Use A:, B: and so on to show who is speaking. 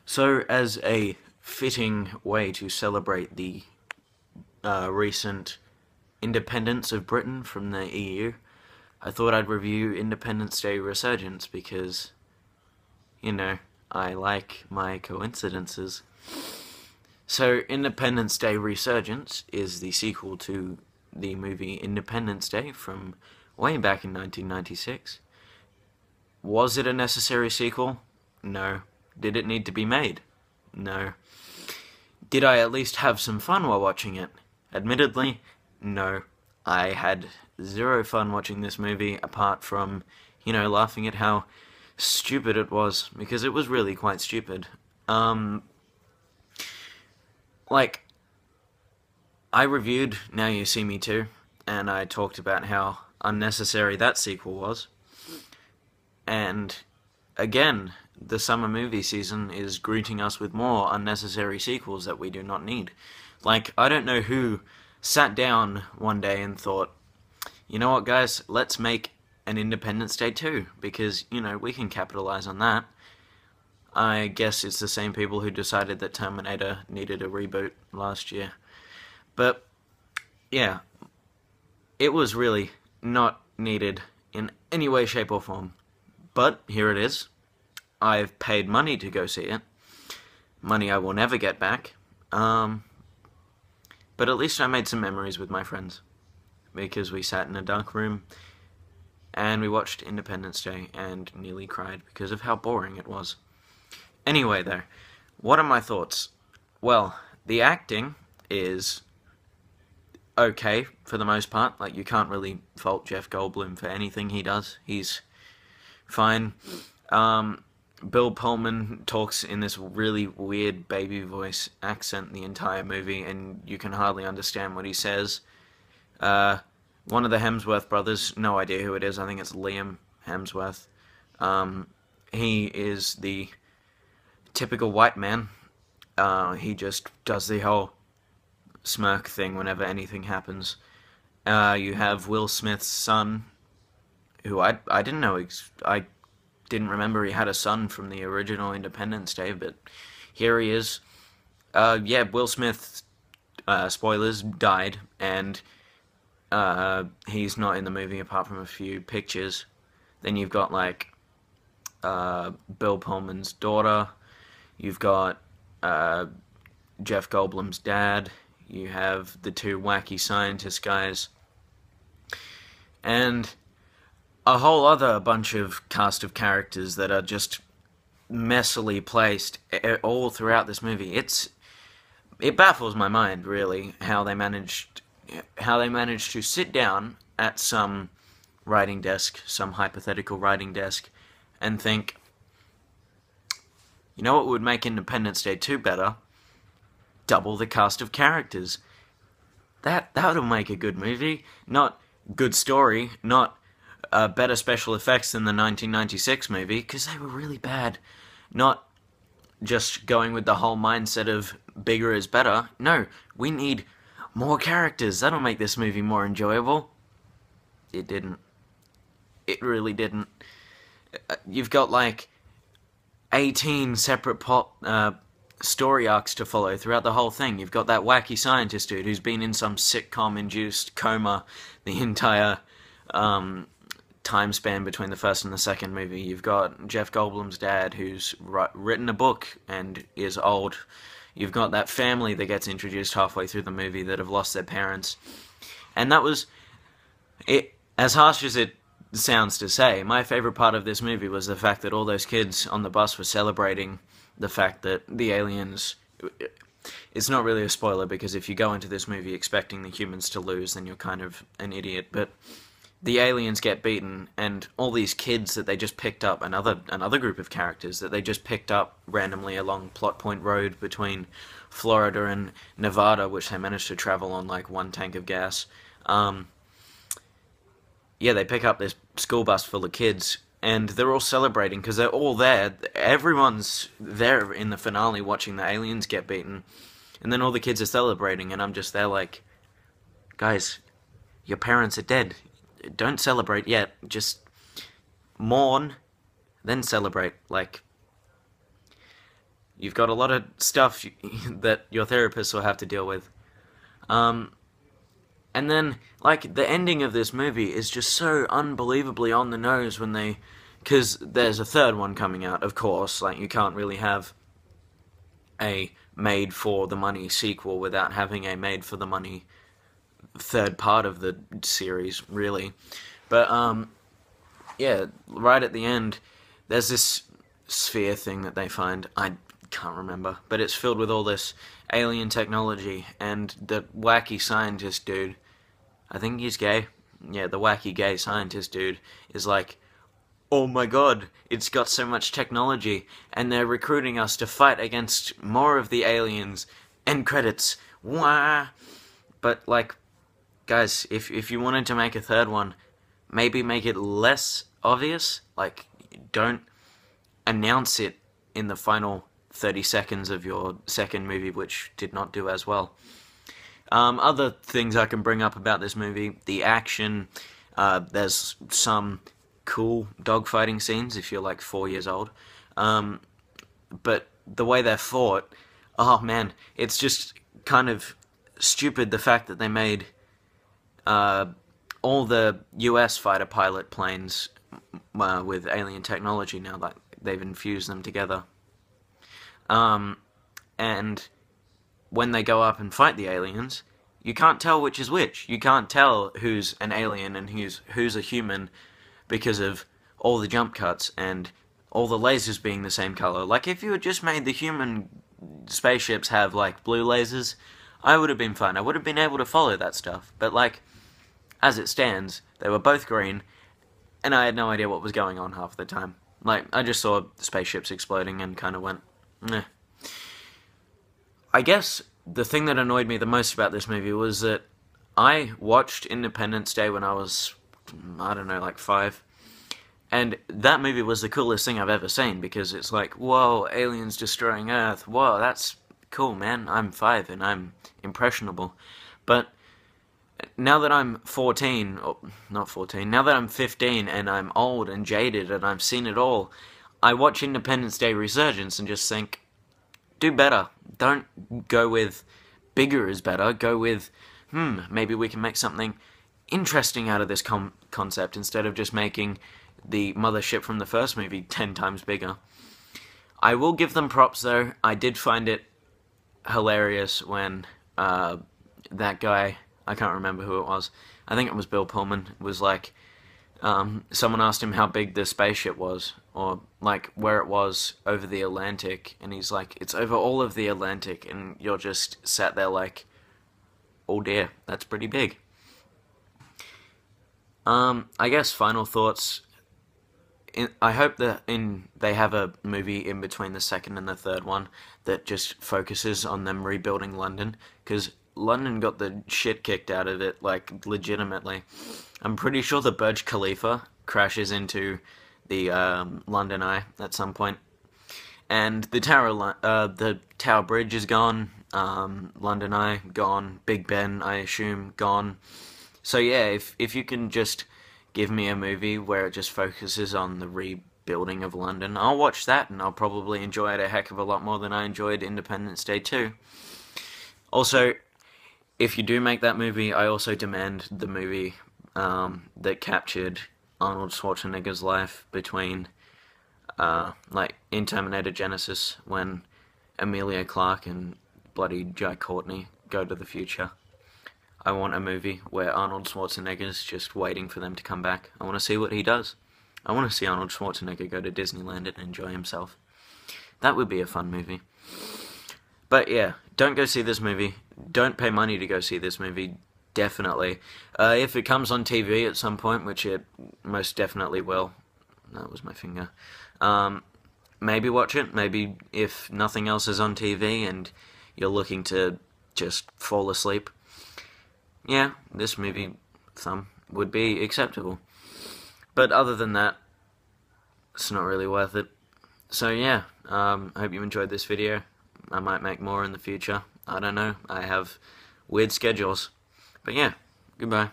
A: So, as a fitting way to celebrate the recent independence of Britain from the EU, I thought I'd review Independence Day Resurgence because, you know, I like my coincidences. So, Independence Day Resurgence is the sequel to the movie Independence Day from way back in 1996. Was it a necessary sequel? No. Did it need to be made? No. Did I at least have some fun while watching it? Admittedly, no. I had zero fun watching this movie apart from, laughing at how stupid it was, because it was really quite stupid. Like, I reviewed Now You See Me Too, and I talked about how unnecessary that sequel was. And again, the summer movie season is greeting us with more unnecessary sequels that we do not need. Like, I don't know who sat down one day and thought, you know what, guys, let's make an Independence Day 2, because, we can capitalize on that. I guess it's the same people who decided that Terminator needed a reboot last year. But, yeah, it was really not needed in any way, shape, or form. But here it is. I've paid money to go see it. Money I will never get back. But at least I made some memories with my friends. Because we sat in a dark room and we watched Independence Day and nearly cried because of how boring it was. Anyway, though, what are my thoughts? Well, the acting is okay for the most part. Like, you can't really fault Jeff Goldblum for anything he does. He's fine. Bill Pullman talks in this really weird baby voice accent the entire movie, and you can hardly understand what he says. One of the Hemsworth brothers, no idea who it is, I think it's Liam Hemsworth. He is the typical white man. He just does the whole smirk thing whenever anything happens. You have Will Smith's son, who I didn't know, I didn't remember he had a son from the original Independence Day, but here he is. Will Smith, spoilers, died, and he's not in the movie apart from a few pictures. Then you've got, Bill Pullman's daughter, you've got Jeff Goldblum's dad, you have the two wacky scientist guys, and a whole other bunch of cast of characters that are just messily placed all throughout this movie. It baffles my mind, really, how they managed to sit down at some writing desk, some hypothetical writing desk, and think, you know what would make Independence Day 2 better? Double the cast of characters. That would make a good movie. Not good story, not better special effects than the 1996 movie, because they were really bad. Not just going with the whole mindset of bigger is better. No, we need more characters. That'll make this movie more enjoyable. It didn't. It really didn't. You've got 18 separate story arcs to follow throughout the whole thing. You've got that wacky scientist dude who's been in some sitcom-induced coma the entire time span between the first and the second movie. You've got Jeff Goldblum's dad who's written a book and is old. You've got that family that gets introduced halfway through the movie that have lost their parents. And that was it. As harsh as it sounds to say, my favorite part of this movie was the fact that all those kids on the bus were celebrating the fact that the aliens... It's not really a spoiler, because if you go into this movie expecting the humans to lose, then you're kind of an idiot, but the aliens get beaten, and all these kids that they just picked up, another group of characters that they just picked up randomly along Plot Point Road between Florida and Nevada, which they managed to travel on one tank of gas. They pick up this school bus full of kids, and they're all celebrating because they're all there. Everyone's there in the finale watching the aliens get beaten, and then all the kids are celebrating, and I'm just there guys, your parents are dead. Don't celebrate yet. Just mourn, then celebrate. you've got a lot of stuff that your therapist will have to deal with. Um, and then, like, the ending of this movie is just so unbelievably on the nose when they... Because there's a third one coming out, of course. Like, you can't really have a made-for-the-money sequel without having a made-for-the-money third part of the series, really. But, yeah, right at the end, there's this sphere thing that they find. I can't remember, but it's filled with all this alien technology, and the wacky scientist dude, I think he's gay. Yeah, the wacky gay scientist dude is like, oh my god, it's got so much technology, and they're recruiting us to fight against more of the aliens. End credits. Wah! But, like, guys, if you wanted to make a third one, maybe make it less obvious. Like, don't announce it in the final 30 seconds of your second movie, which did not do as well. Other things I can bring up about this movie, the action, there's some cool dogfighting scenes if you're like 4 years old, but the way they're fought, oh man, it's just kind of stupid, the fact that they made all the US fighter pilot planes with alien technology now, like they've infused them together. And when they go up and fight the aliens, you can't tell which is which. You can't tell who's an alien and who's a human because of all the jump cuts and all the lasers being the same color. Like, if you had just made the human spaceships have, like, blue lasers, I would have been fine. I would have been able to follow that stuff. But, like, as it stands, they were both green, and I had no idea what was going on half the time. Like, I just saw spaceships exploding and kind of went, meh. I guess the thing that annoyed me the most about this movie was that I watched Independence Day when I was, I don't know, like 5. And that movie was the coolest thing I've ever seen, because it's like, whoa, aliens destroying Earth. Whoa, that's cool, man. I'm 5 and I'm impressionable. But now that I'm 14, or not 14, now that I'm 15 and I'm old and jaded and I've seen it all, I watch Independence Day Resurgence and just think, do better. Don't go with bigger is better. Go with, maybe we can make something interesting out of this concept instead of just making the mothership from the first movie 10 times bigger. I will give them props, though. I did find it hilarious when that guy, I can't remember who it was, I think it was Bill Pullman, was like, someone asked him how big the spaceship was, or like where it was over the Atlantic, and he's like, it's over all of the Atlantic, and you're just sat there like, oh dear, that's pretty big. I guess final thoughts. I hope that they have a movie in between the second and the third one that just focuses on them rebuilding London, because London got the shit kicked out of it, like, legitimately. I'm pretty sure the Burj Khalifa crashes into the London Eye at some point, and the Tower Bridge is gone. London Eye gone. Big Ben, I assume, gone. So yeah, if you can just give me a movie where it just focuses on the rebuilding of London, I'll watch that, and I'll probably enjoy it a heck of a lot more than I enjoyed Independence Day 2. Also, if you do make that movie, I also demand the movie that captured Arnold Schwarzenegger's life between, like, in Terminator Genesis, when Emilia Clarke and bloody Jai Courtney go to the future. I want a movie where Arnold Schwarzenegger's just waiting for them to come back. I want to see what he does. I want to see Arnold Schwarzenegger go to Disneyland and enjoy himself. That would be a fun movie. But yeah, don't go see this movie. Don't pay money to go see this movie. Definitely. If it comes on TV at some point, which it most definitely will. That was my finger. Maybe watch it. Maybe if nothing else is on TV and you're looking to just fall asleep, yeah, this movie would be acceptable. But other than that, it's not really worth it. So yeah, I hope you enjoyed this video. I might make more in the future. I don't know. I have weird schedules. But yeah, goodbye.